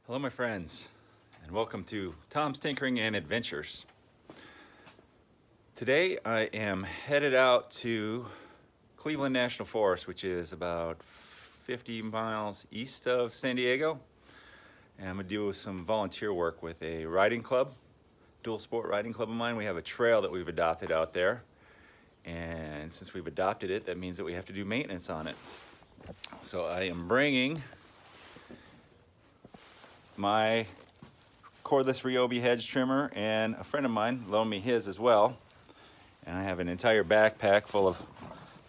Hello my friends, and welcome to Tom's Tinkering and Adventures. Today I am headed out to Cleveland National Forest, which is about 50 miles east of San Diego. And I'm going to do some volunteer work with a riding club, dual sport riding club of mine. We have a trail that we've adopted out there. And since we've adopted it, that means that we have to do maintenance on it. So I am bringing my cordless Ryobi hedge trimmer, and a friend of mine loaned me his as well. And I have an entire backpack full of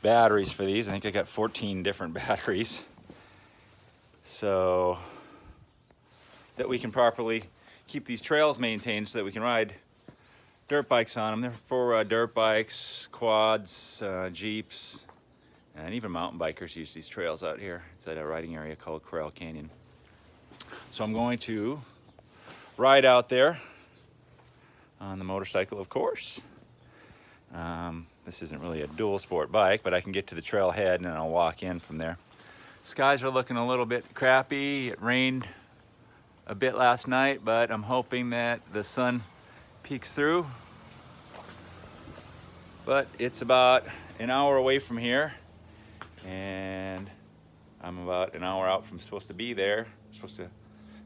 batteries for these. I think I got 14 different batteries, so that we can properly keep these trails maintained so that we can ride dirt bikes on them. They're for dirt bikes, quads, Jeeps, and even mountain bikers use these trails out here. It's at a riding area called Corral Canyon. So I'm going to ride out there on the motorcycle, of course. This isn't really a dual sport bike, but I can get to the trailhead and then I'll walk in from there. Skies are looking a little bit crappy. It rained a bit last night, but I'm hoping that the sun peeks through. But it's about an hour away from here, and I'm about an hour out from supposed to be there. I'm supposed to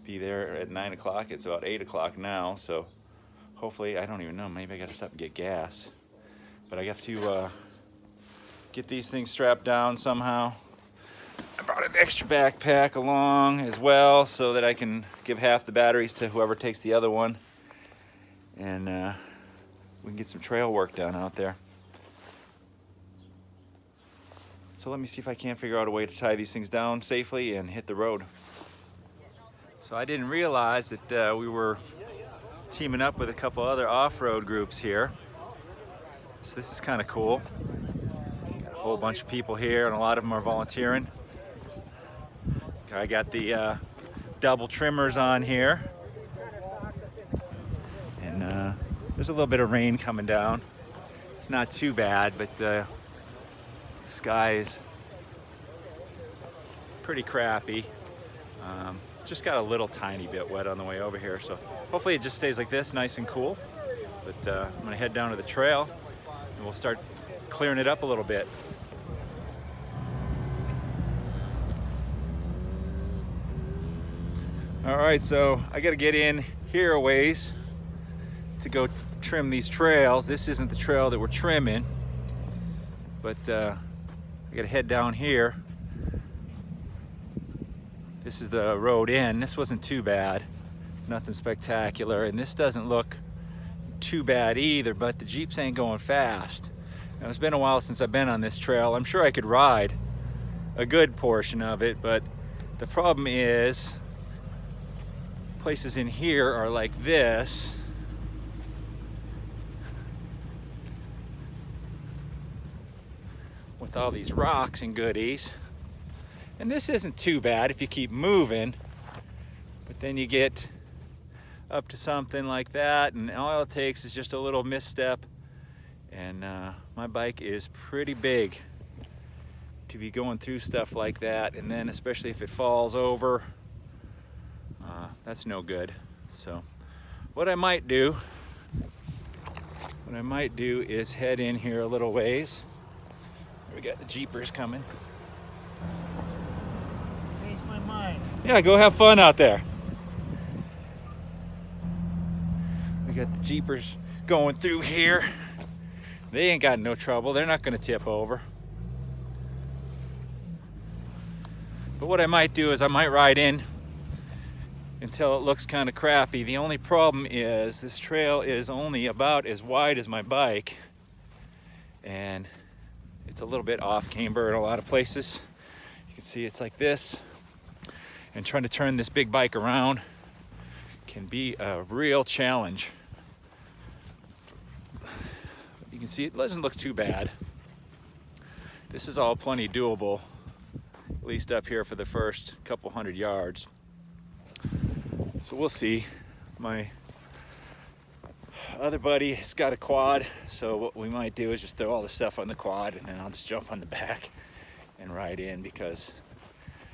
be there at 9 o'clock. It's about 8 o'clock now, so hopefully, I don't even know, maybe I gotta stop and get gas. But I have to get these things strapped down somehow. I brought an extra backpack along as well so that I can give half the batteries to whoever takes the other one. And we can get some trail work done out there. So let me see if I can't figure out a way to tie these things down safely and hit the road. So I didn't realize that we were teaming up with a couple other off-road groups here. So this is kind of cool. Got a whole bunch of people here, and a lot of them are volunteering. I got the double trimmers on here. And there's a little bit of rain coming down. It's not too bad, but the sky is pretty crappy. Just got a little tiny bit wet on the way over here, so hopefully it just stays like this, nice and cool. But I'm gonna head down to the trail and we'll start clearing it up a little bit. All right, so I gotta get in here a ways to go trim these trails. This isn't the trail that we're trimming, but I gotta head down here. This is the road in. This wasn't too bad, nothing spectacular, and this doesn't look too bad either, but the Jeeps ain't going fast. Now, it's been a while since I've been on this trail. I'm sure I could ride a good portion of it, but the problem is places in here are like this. With all these rocks and goodies. And this isn't too bad if you keep moving, but then you get up to something like that and all it takes is just a little misstep, and my bike is pretty big to be going through stuff like that, and then especially if it falls over, that's no good. So what I might do is head in here a little ways. We got the Jeepers coming. Changed my mind. Yeah, go have fun out there. We got the Jeepers going through here. They ain't got no trouble. They're not gonna tip over. But what I might do is I might ride in until it looks kind of crappy. The only problem is this trail is only about as wide as my bike, and it's a little bit off camber in a lot of places. You can see it's like this, and trying to turn this big bike around can be a real challenge. You can see it doesn't look too bad. This is all plenty doable, at least up here for the first couple hundred yards. So we'll see. My other buddy has got a quad, so what we might do is just throw all the stuff on the quad and then I'll just jump on the back and ride in, because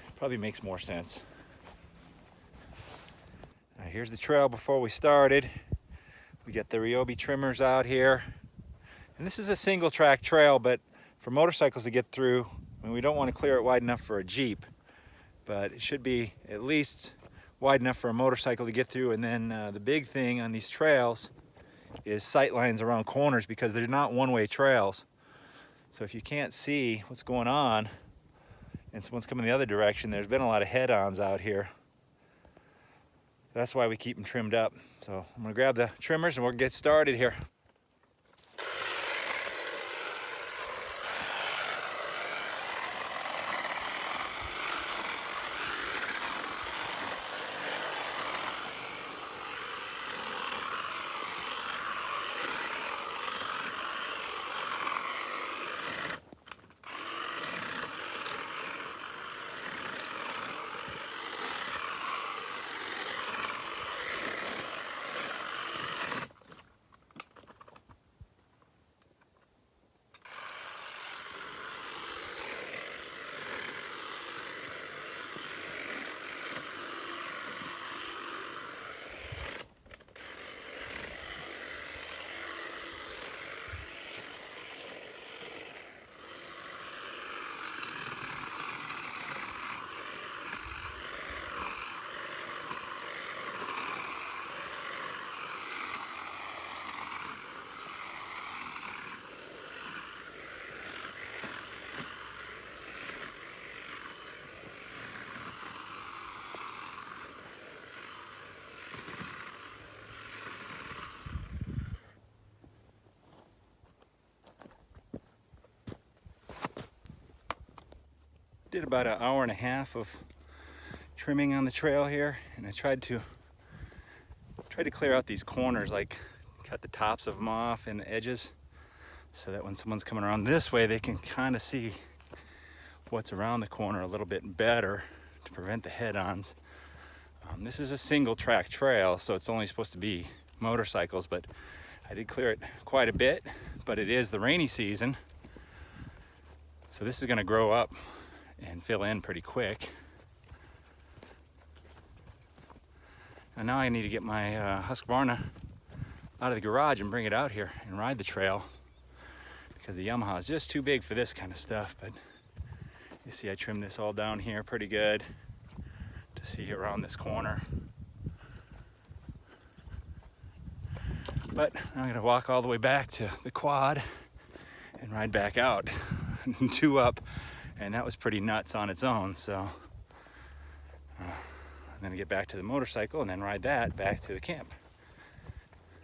it probably makes more sense. Here's the trail before we started. We got the Ryobi trimmers out here. And this is a single track trail, but for motorcycles to get through, I mean, we don't want to clear it wide enough for a Jeep, but it should be at least wide enough for a motorcycle to get through. And then the big thing on these trails is sight lines around corners, because they're not one-way trails. So if you can't see what's going on and someone's coming the other direction, there's been a lot of head-ons out here. That's why we keep them trimmed up. So I'm gonna grab the trimmers and we'll get started here. Did about an hour and a half of trimming on the trail here, and I tried to clear out these corners, like cut the tops of them off and the edges, so that when someone's coming around this way, they can kind of see what's around the corner a little bit better to prevent the head-ons. This is a single track trail, so it's only supposed to be motorcycles, but I did clear it quite a bit. But it is the rainy season, so this is going to grow up and fill in pretty quick. And now I need to get my Husqvarna out of the garage and bring it out here and ride the trail, because the Yamaha is just too big for this kind of stuff. But you see I trimmed this all down here pretty good to see around this corner. But I'm going to walk all the way back to the quad and ride back out. 2 up, and that was pretty nuts on its own. So I'm going to get back to the motorcycle and then ride that back to the camp.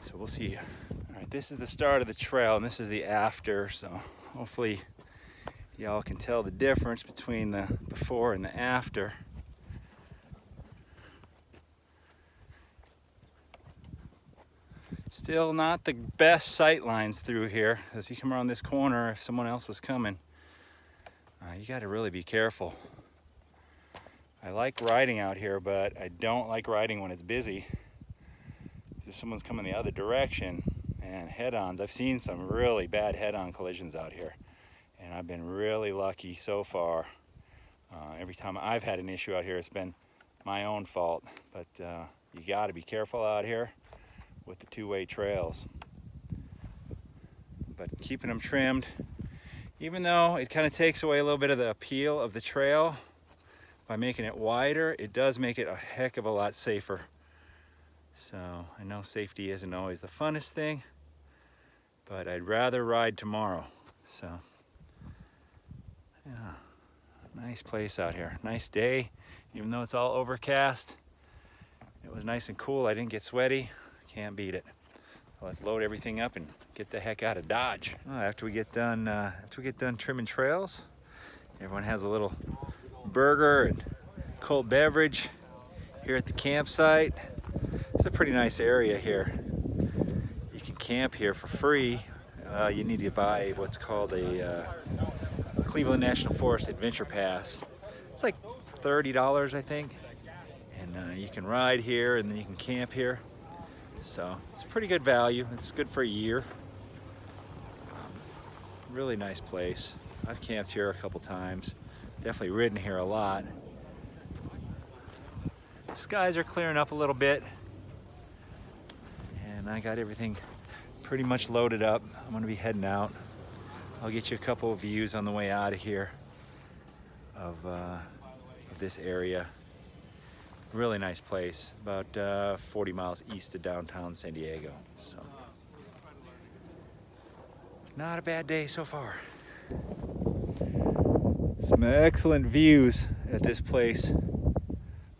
So we'll see. All right, this is the start of the trail and this is the after. So hopefully y'all can tell the difference between the before and the after. Still not the best sight lines through here. As you come around this corner, if someone else was coming, you got to really be careful. I like riding out here, but I don't like riding when it's busy. If someone's coming the other direction, and head-ons, I've seen some really bad head-on collisions out here, and I've been really lucky so far. Every time I've had an issue out here, it's been my own fault. But you got to be careful out here with the two-way trails. But keeping them trimmed, even though it kind of takes away a little bit of the appeal of the trail by making it wider, it does make it a heck of a lot safer. So I know safety isn't always the funnest thing, but I'd rather ride tomorrow. So yeah, nice place out here, nice day, even though it's all overcast. It was nice and cool. I didn't get sweaty. Can't beat it. So let's load everything up and get the heck out of Dodge. After we get done trimming trails, everyone has a little burger and cold beverage here at the campsite. It's a pretty nice area here. You can camp here for free. You need to buy what's called a Cleveland National Forest Adventure Pass. It's like $30, I think. And you can ride here and then you can camp here. So it's pretty good value. It's good for a year. Really nice place. I've camped here a couple times. Definitely ridden here a lot. Skies are clearing up a little bit. and I got everything pretty much loaded up. I'm gonna be heading out. I'll get you a couple of views on the way out of here of this area. Really nice place, about 40 miles east of downtown San Diego. So, not a bad day so far. Some excellent views at this place.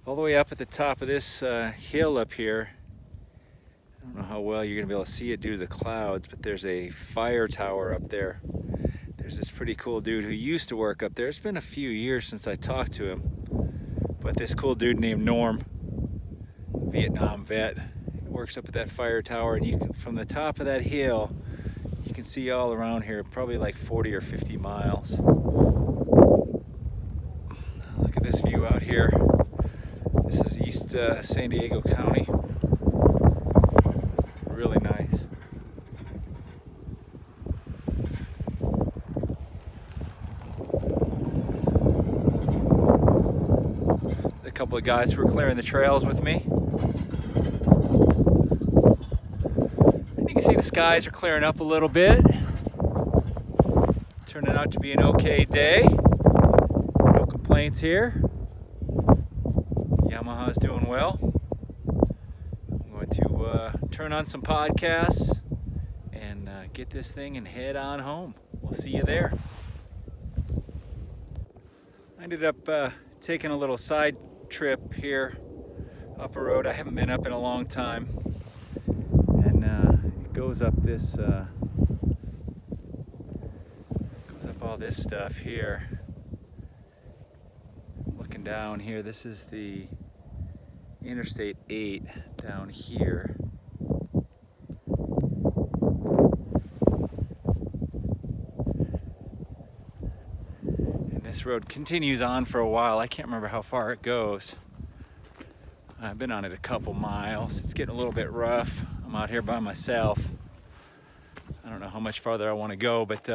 All the way up at the top of this hill up here. I don't know how well you're gonna be able to see it due to the clouds, but there's a fire tower up there. There's this pretty cool dude who used to work up there. It's been a few years since I talked to him, but this cool dude named Norm, Vietnam vet, works up at that fire tower, and you can, from the top of that hill, you can see all around here, probably like 40 or 50 miles. Look at this view out here. This is East San Diego County. Really nice. A couple of guys who are clearing the trails with me. And you can see the skies are clearing up a little bit. Turning out to be an okay day. No complaints here. Yamaha's doing well. I'm going to turn on some podcasts and get this thing and head on home. We'll see you there. I ended up taking a little side trip here up a road I haven't been up in a long time, and it goes up this goes up all this stuff here. Looking down here, this is the Interstate 8 down here. This road continues on for a while. I can't remember how far it goes. I've been on it a couple miles. It's getting a little bit rough. I'm out here by myself. I don't know how much farther I want to go, but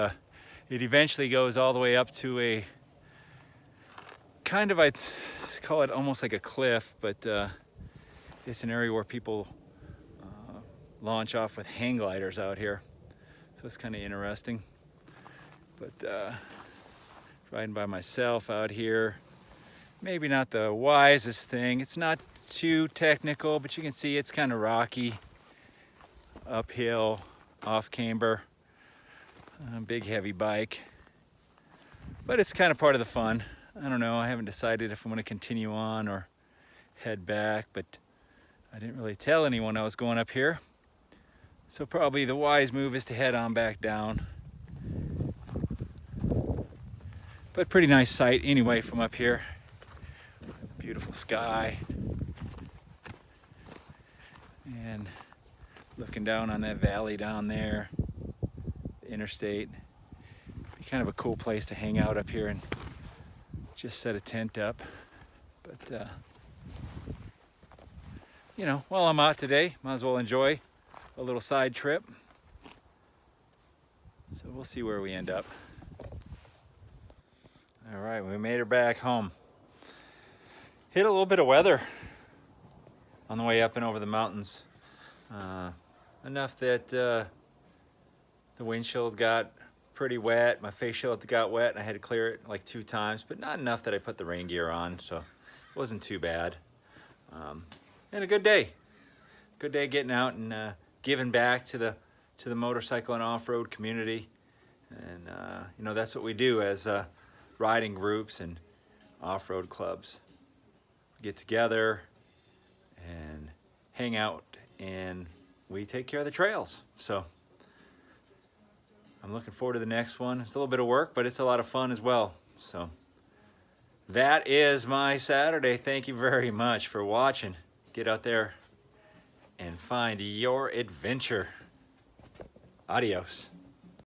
it eventually goes all the way up to a kind of, I'd call it almost like a cliff, but it's an area where people launch off with hang gliders out here. So it's kind of interesting. But riding by myself out here, maybe not the wisest thing. It's not too technical, but you can see it's kind of rocky, uphill, off camber, big heavy bike. But it's kind of part of the fun. I don't know, I haven't decided if I'm going to continue on or head back, but I didn't really tell anyone I was going up here. So probably the wise move is to head on back down. But pretty nice sight anyway from up here. Beautiful sky. And looking down on that valley down there, the interstate. Be kind of a cool place to hang out up here and just set a tent up. But you know, while I'm out today, might as well enjoy a little side trip. So we'll see where we end up. All right, we made her back home. Hit a little bit of weather on the way up and over the mountains. Enough that the windshield got pretty wet. My face shield got wet and I had to clear it like 2 times, but not enough that I put the rain gear on, so it wasn't too bad. And a good day. Good day getting out and giving back to the motorcycle and off-road community. And you know, that's what we do as riding groups and off-road clubs. We get together and hang out and we take care of the trails. So I'm looking forward to the next one. It's a little bit of work, but it's a lot of fun as well. So that is my Saturday. Thank you very much for watching. Get out there and find your adventure. Adios.